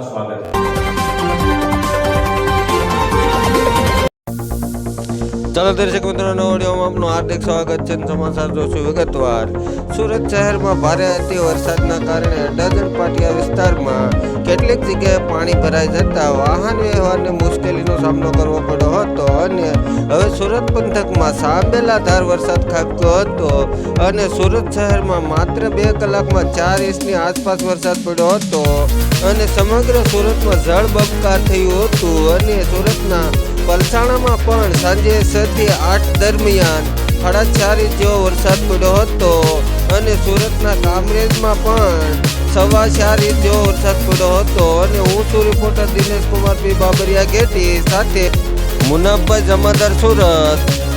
આપકા સ્વાગત है। ચાલો દર્શક મિત્રોનો ઓડિયોમાં આપનું હાર્દિક સ્વાગત છે। સમાચાર જોશું વિગતવાર। સુરત શહેરમાં ભારે અતિ વરસાદના કારણે ડઝન પાટિયા વિસ્તારમાં કેટલીક જગ્યાએ પાણી ભરાઈ જતા વાહન વ્યવહારને મુશ્કેલીનો સામનો કરવો પડ્યો હતો અને હવે સુરત પંથકમાં સાંબેલાધાર વરસાદ ખાબક્યો હતો અને સુરત શહેરમાં માત્ર 2 કલાકમાં 4 ઇંચની આસપાસ વરસાદ પડ્યો હતો અને સમગ્ર સુરતમાં જળબંબાકાર થયું હતું અને સુરતના પલસાણામાં પણ સાંજે 6 થી 8 દરમિયાન 4.5 ઇંચ જેવો વરસાદ પડ્યો હતો અને સુરતના કામરેજમાં પણ 4.25 ઇંચ જેવો વરસાદ પડ્યો હતો અને હું છું રિપોર્ટર દિનેશ કુમાર પી બાબરિયા ગેટી સાથે મુનાફભાઈ જમાદાર સુરત।